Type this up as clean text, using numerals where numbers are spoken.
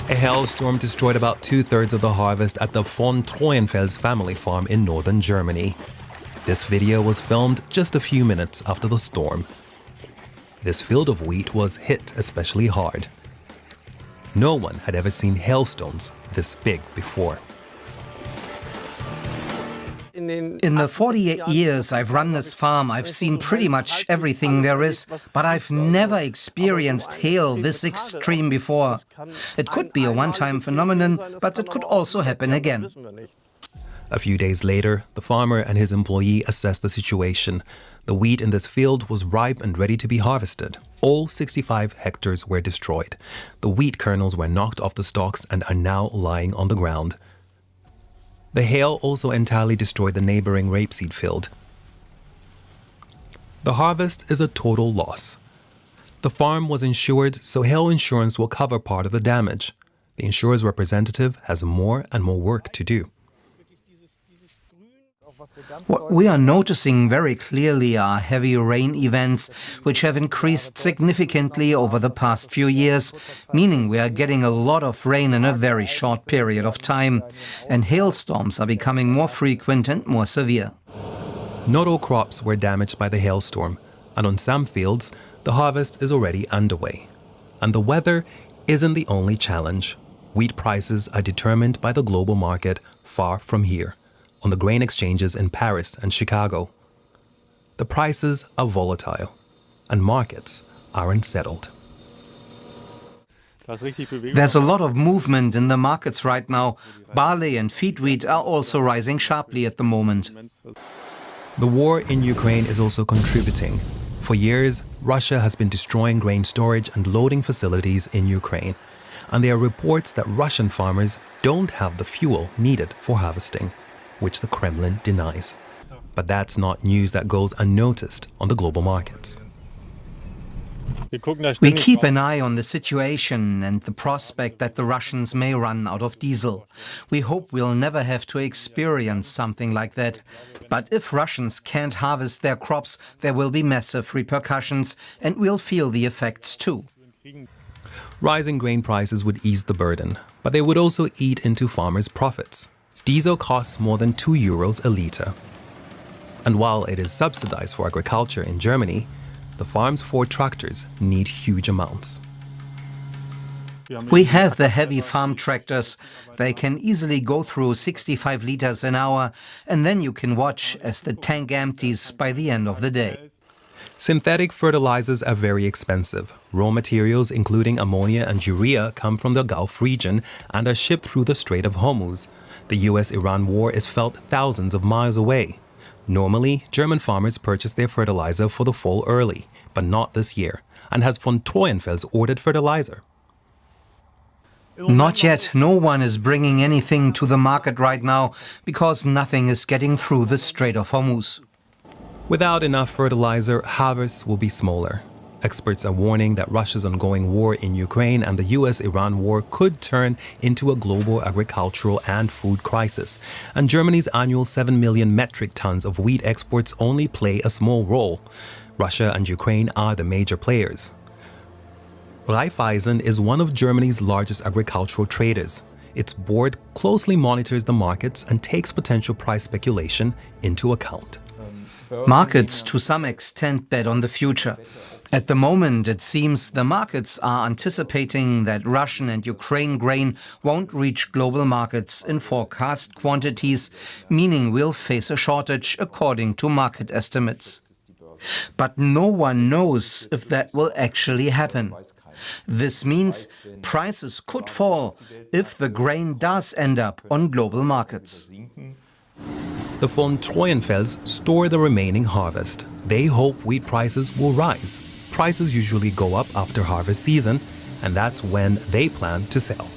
A hailstorm destroyed about 2/3 of the harvest at the von Treuenfels family farm in northern Germany. This video was filmed just a few minutes after the storm. This field of wheat was hit especially hard. No one had ever seen hailstones this big before. In the 48 years I've run this farm, I've seen pretty much everything there is, but I've never experienced hail this extreme before. It could be a one-time phenomenon, but it could also happen again. A few days later, the farmer and his employee assessed the situation. The wheat in this field was ripe and ready to be harvested. All 65 hectares were destroyed. The wheat kernels were knocked off the stalks and are now lying on the ground. The hail also entirely destroyed the neighboring rapeseed field. The harvest is a total loss. The farm was insured, so hail insurance will cover part of the damage. The insurer's representative has more and more work to do. What we are noticing very clearly are heavy rain events, which have increased significantly over the past few years, meaning we are getting a lot of rain in a very short period of time, and hailstorms are becoming more frequent and more severe. Not all crops were damaged by the hailstorm, and on some fields, the harvest is already underway. And the weather isn't the only challenge. Wheat prices are determined by the global market far from here, on the grain exchanges in Paris and Chicago. The prices are volatile, and markets are unsettled. There's a lot of movement in the markets right now. Barley and feed wheat are also rising sharply at the moment. The war in Ukraine is also contributing. For years, Russia has been destroying grain storage and loading facilities in Ukraine, and there are reports that Russian farmers don't have the fuel needed for harvesting, which the Kremlin denies. But that's not news that goes unnoticed on the global markets. We keep an eye on the situation and the prospect that the Russians may run out of diesel. We hope we'll never have to experience something like that. But if Russians can't harvest their crops, there will be massive repercussions, and we'll feel the effects too. Rising grain prices would ease the burden, but they would also eat into farmers' profits. Diesel costs more than €2 a litre. And while it is subsidized for agriculture in Germany, the farm's Ford tractors need huge amounts. We have the heavy farm tractors. They can easily go through 65 liters an hour, and then you can watch as the tank empties by the end of the day. Synthetic fertilizers are very expensive. Raw materials, including ammonia and urea, come from the Gulf region and are shipped through the Strait of Hormuz. The US-Iran war is felt thousands of miles away. Normally, German farmers purchase their fertilizer for the fall early, but not this year. And has von Treuenfels ordered fertilizer? Not yet. No one is bringing anything to the market right now because nothing is getting through the Strait of Hormuz. Without enough fertilizer, harvests will be smaller. Experts are warning that Russia's ongoing war in Ukraine and the US-Iran war could turn into a global agricultural and food crisis. And Germany's annual 7 million metric tons of wheat exports only play a small role. Russia and Ukraine are the major players. Raiffeisen is one of Germany's largest agricultural traders. Its board closely monitors the markets and takes potential price speculation into account. Markets, to some extent, bet on the future. At the moment, it seems the markets are anticipating that Russian and Ukraine grain won't reach global markets in forecast quantities, meaning we'll face a shortage according to market estimates. But no one knows if that will actually happen. This means prices could fall if the grain does end up on global markets. The von Treuenfels store the remaining harvest. They hope wheat prices will rise. Prices usually go up after harvest season, and that's when they plan to sell.